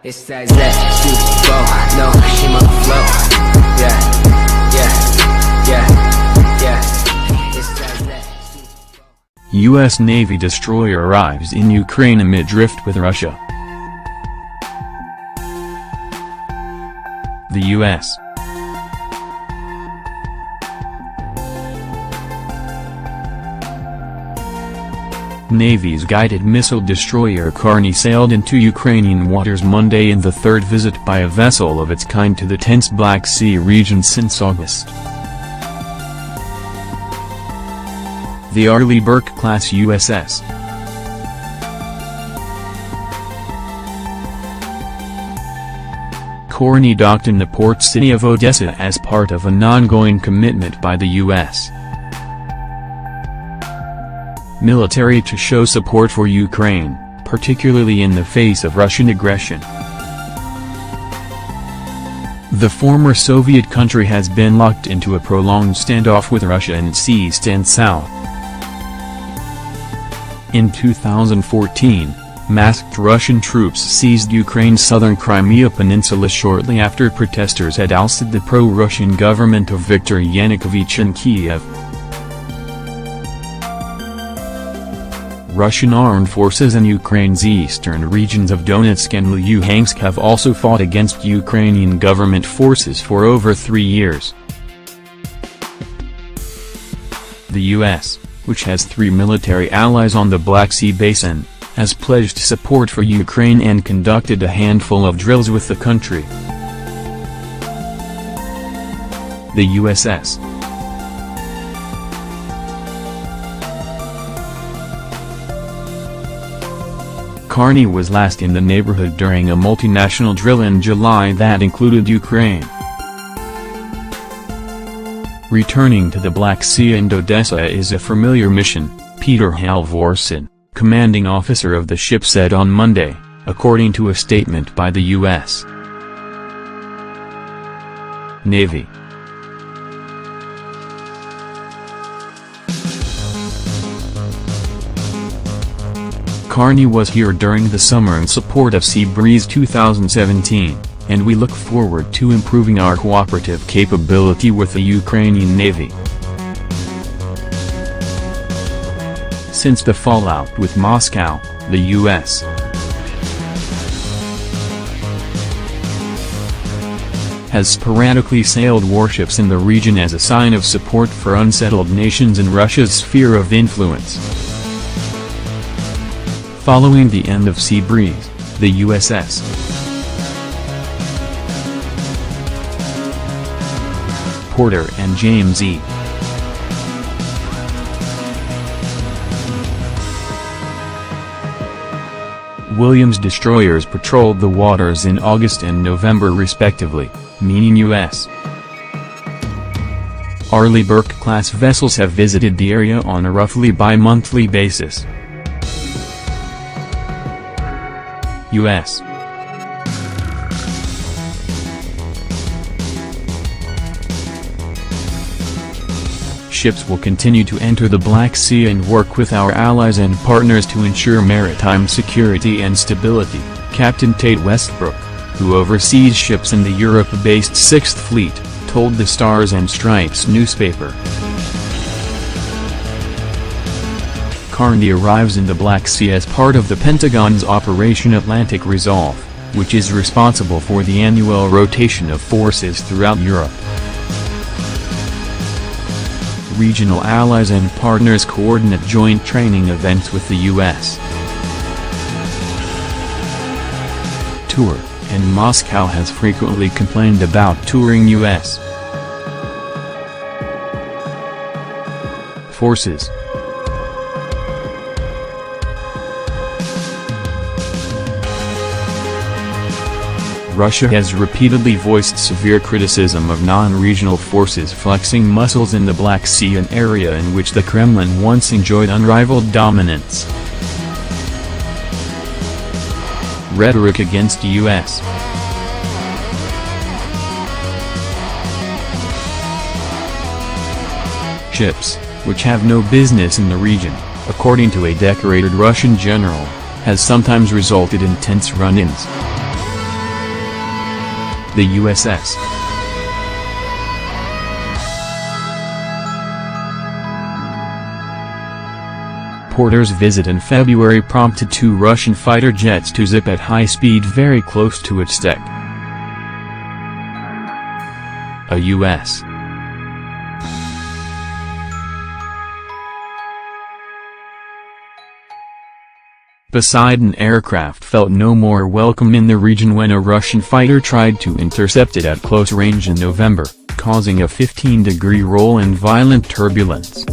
It's that flow, no, she my flow. Yeah, yeah, yeah, yeah. It's that U.S. Navy destroyer arrives in Ukraine amid rift with Russia. The U.S. Navy's guided missile destroyer Karny sailed into Ukrainian waters Monday in the third visit by a vessel of its kind to the tense Black Sea region since August. The Arleigh Burke-class USS Karny docked in the port city of Odessa as part of an ongoing commitment by the U.S. military to show support for Ukraine, particularly in the face of Russian aggression. The former Soviet country has been locked into a prolonged standoff with Russia in its east and south. In 2014, masked Russian troops seized Ukraine's southern Crimea peninsula shortly after protesters had ousted the pro-Russian government of Viktor Yanukovych in Kiev. Russian armed forces in Ukraine's eastern regions of Donetsk and Luhansk have also fought against Ukrainian government forces for over 3 years. The U.S., which has 3 military allies on the Black Sea basin, has pledged support for Ukraine and conducted a handful of drills with the country. The USS Karny was last in the neighborhood during a multinational drill in July that included Ukraine. Returning to the Black Sea and Odessa is a familiar mission, Peter Halvorsen, commanding officer of the ship said on Monday, according to a statement by the U.S. Navy. Karny was here during the summer in support of Sea Breeze 2017, and we look forward to improving our cooperative capability with the Ukrainian Navy. Since the fallout with Moscow, the U.S. has sporadically sailed warships in the region as a sign of support for unsettled nations in Russia's sphere of influence. Following the end of Sea Breeze, the USS Porter and James E. Williams destroyers patrolled the waters in August and November respectively, meaning U.S. Arleigh Burke-class vessels have visited the area on a roughly bi-monthly basis. U.S. ships will continue to enter the Black Sea and work with our allies and partners to ensure maritime security and stability, Captain Tate Westbrook, who oversees ships in the Europe-based 6th Fleet, told the Stars and Stripes newspaper. Karny arrives in the Black Sea as part of the Pentagon's Operation Atlantic Resolve, which is responsible for the annual rotation of forces throughout Europe. Regional allies and partners coordinate joint training events with the U.S. tour, and Moscow has frequently complained about touring U.S. forces. Russia has repeatedly voiced severe criticism of non-regional forces flexing muscles in the Black Sea, an area in which the Kremlin once enjoyed unrivaled dominance. Rhetoric against U.S. ships, which have no business in the region, according to a decorated Russian general, has sometimes resulted in tense run-ins. the USS Porter's visit in February prompted 2 Russian fighter jets to zip at high speed very close to its deck. A U.S. Poseidon aircraft felt no more welcome in the region when a Russian fighter tried to intercept it at close range in November, causing a 15-degree roll and violent turbulence.